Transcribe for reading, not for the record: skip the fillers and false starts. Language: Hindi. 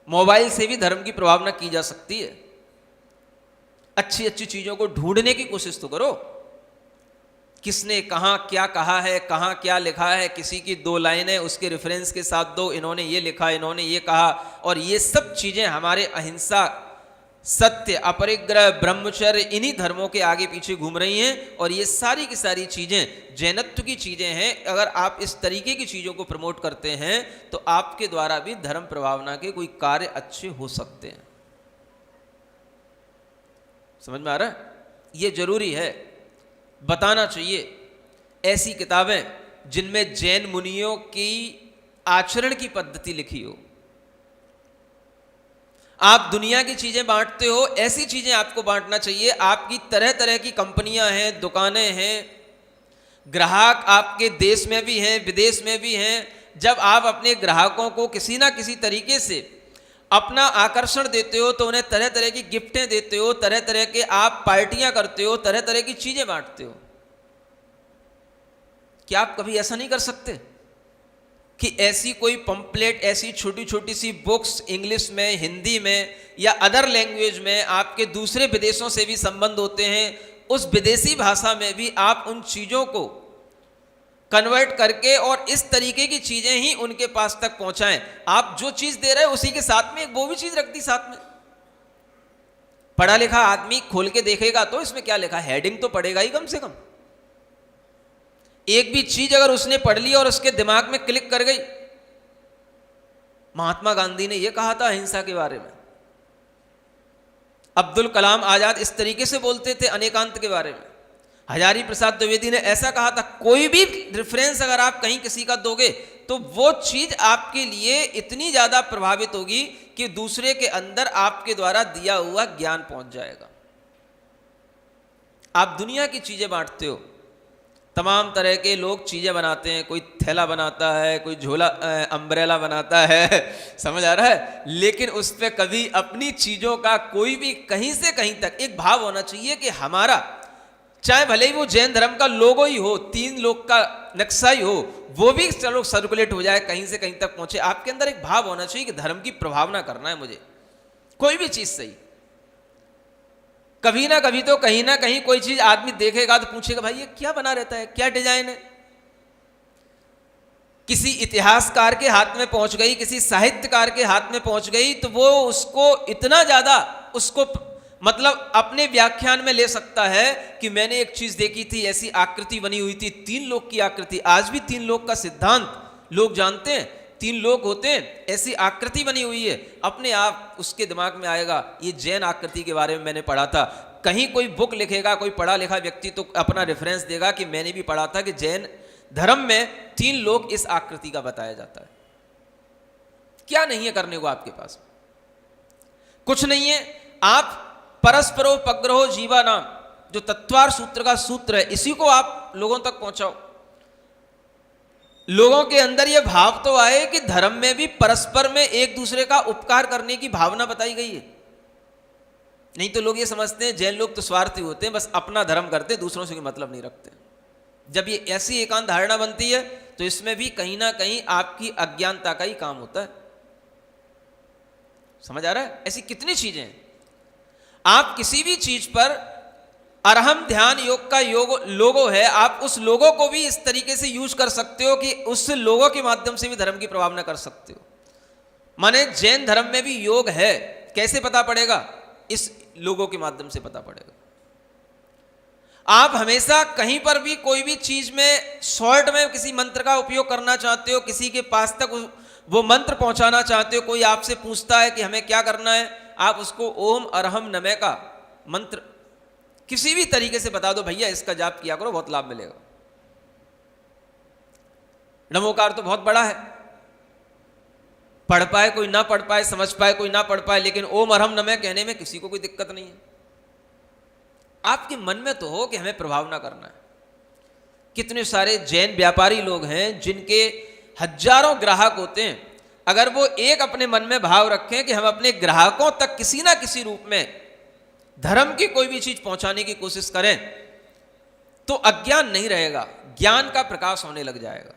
मोबाइल से भी धर्म की प्रभावना की जा सकती है। अच्छी अच्छी चीजों को ढूंढने की कोशिश तो करो, किसने कहाँ क्या कहा है, कहाँ क्या लिखा है, किसी की दो लाइनें उसके रेफरेंस के साथ दो, इन्होंने ये लिखा, इन्होंने ये कहा, और ये सब चीजें हमारे अहिंसा, सत्य, अपरिग्रह, ब्रह्मचर्य, इन्हीं धर्मों के आगे पीछे घूम रही हैं। और ये सारी की सारी चीजें जैनत्व की चीजें हैं। अगर आप इस तरीके की चीजों को प्रमोट करते हैं तो आपके द्वारा भी धर्म प्रभावना के कोई कार्य अच्छे हो सकते हैं। समझ में आ रहा है? ये जरूरी है, बताना चाहिए। ऐसी किताबें जिनमें जैन मुनियों की आचरण की पद्धति लिखी हो। आप दुनिया की चीजें बांटते हो, ऐसी चीजें आपको बांटना चाहिए। आपकी तरह तरह की कंपनियां हैं, दुकानें हैं, ग्राहक आपके देश में भी हैं, विदेश में भी हैं। जब आप अपने ग्राहकों को किसी ना किसी तरीके से अपना आकर्षण देते हो तो उन्हें तरह तरह की गिफ्टें देते हो, तरह तरह के आप पार्टियां करते हो, तरह तरह की चीजें बांटते हो। क्या आप कभी ऐसा नहीं कर सकते कि ऐसी कोई पंपलेट, ऐसी छोटी छोटी सी बुक्स इंग्लिश में, हिंदी में या अदर लैंग्वेज में, आपके दूसरे विदेशों से भी संबंध होते हैं, उस विदेशी भाषा में भी आप उन चीज़ों को कन्वर्ट करके और इस तरीके की चीज़ें ही उनके पास तक पहुंचाएं। आप जो चीज़ दे रहे हैं उसी के साथ में वो भी चीज़ रख दी साथ में। पढ़ा लिखा आदमी खोल के देखेगा तो इसमें क्या लिखा, हेडिंग तो पढ़ेगा ही कम से कम। एक भी चीज अगर उसने पढ़ ली और उसके दिमाग में क्लिक कर गई। महात्मा गांधी ने यह कहा था अहिंसा के बारे में, अब्दुल कलाम आजाद इस तरीके से बोलते थे अनेकांत के बारे में, हजारी प्रसाद द्विवेदी ने ऐसा कहा था। कोई भी रेफरेंस अगर आप कहीं किसी का दोगे तो वो चीज आपके लिए इतनी ज्यादा प्रभावित होगी कि दूसरे के अंदर आपके द्वारा दिया हुआ ज्ञान पहुंच जाएगा। आप दुनिया की चीजें बांटते हो, तमाम तरह के लोग चीज़ें बनाते हैं, कोई थैला बनाता है, कोई झोला अम्ब्रेला बनाता है, समझ आ रहा है, लेकिन उस पर कभी अपनी चीज़ों का कोई भी कहीं से कहीं तक एक भाव होना चाहिए कि हमारा, चाहे भले ही वो जैन धर्म का लोगो ही हो, 3 लोग का नक्शा ही हो, वो भी चलो सर्कुलेट हो जाए, कहीं से कहीं तक पहुंचे। आपके अंदर एक भाव होना चाहिए कि धर्म की प्रभावना करना है मुझे, कोई भी चीज़ सही। कभी ना कभी तो कहीं ना कहीं कोई चीज आदमी देखेगा तो पूछेगा भाई ये क्या बना रहता है, क्या डिजाइन है। किसी इतिहासकार के हाथ में पहुंच गई, किसी साहित्यकार के हाथ में पहुंच गई तो वो उसको इतना ज्यादा उसको मतलब अपने व्याख्यान में ले सकता है कि मैंने एक चीज देखी थी, ऐसी आकृति बनी हुई थी, 3 लोग की आकृति। आज भी 3 लोग का सिद्धांत लोग जानते हैं, 3 लोग होते हैं, ऐसी आकृति बनी हुई है। अपने आप उसके दिमाग में आएगा ये जैन आकृति के बारे में मैंने पढ़ा था। कहीं कोई बुक लिखेगा, कोई पढ़ा लिखा व्यक्ति तो अपना रेफरेंस देगा कि मैंने भी पढ़ा था कि जैन धर्म में 3 लोग इस आकृति का बताया जाता है। क्या नहीं है करने को आपके पास? कुछ नहीं है। आप परस्परोपग्रहो जीवा नाम जो तत्वार सूत्र का सूत्र है, इसी को आप लोगों तक पहुंचाओ। लोगों के अंदर यह भाव तो आए कि धर्म में भी परस्पर में एक दूसरे का उपकार करने की भावना बताई गई है। नहीं तो लोग ये समझते हैं जैन लोग तो स्वार्थी होते हैं, बस अपना धर्म करते हैं, दूसरों से कोई मतलब नहीं रखते। जब ये ऐसी एकांत धारणा बनती है तो इसमें भी कहीं ना कहीं आपकी अज्ञानता का ही काम होता है। समझ आ रहा है? ऐसी कितनी चीजें हैं। आप किसी भी चीज पर अरहम ध्यान योग का योग लोगो है, आप उस लोगों को भी इस तरीके से यूज कर सकते हो कि उस लोगों के माध्यम से भी धर्म की प्रभावना कर सकते हो। माने जैन धर्म में भी योग है, कैसे पता पड़ेगा? इस लोगों के माध्यम से पता पड़ेगा। आप हमेशा कहीं पर भी कोई भी चीज में शॉर्ट में किसी मंत्र का उपयोग करना चाहते हो, किसी के पास तक वो मंत्र पहुंचाना चाहते हो, कोई आपसे पूछता है कि हमें क्या करना है, आप उसको ओम अरहम नमः का मंत्र किसी भी तरीके से बता दो, भैया इसका जाप किया करो, बहुत लाभ मिलेगा। नमोकार तो बहुत बड़ा है, पढ़ पाए कोई ना पढ़ पाए, समझ पाए कोई ना पढ़ पाए, लेकिन ओम अरहम नमः कहने में किसी को कोई दिक्कत नहीं है। आपके मन में तो हो कि हमें प्रभावना करना है। कितने सारे जैन व्यापारी लोग हैं जिनके हजारों ग्राहक होते हैं, अगर वो एक अपने मन में भाव रखें कि हम अपने ग्राहकों तक किसी ना किसी रूप में धर्म की कोई भी चीज पहुंचाने की कोशिश करें तो अज्ञान नहीं रहेगा, ज्ञान का प्रकाश होने लग जाएगा।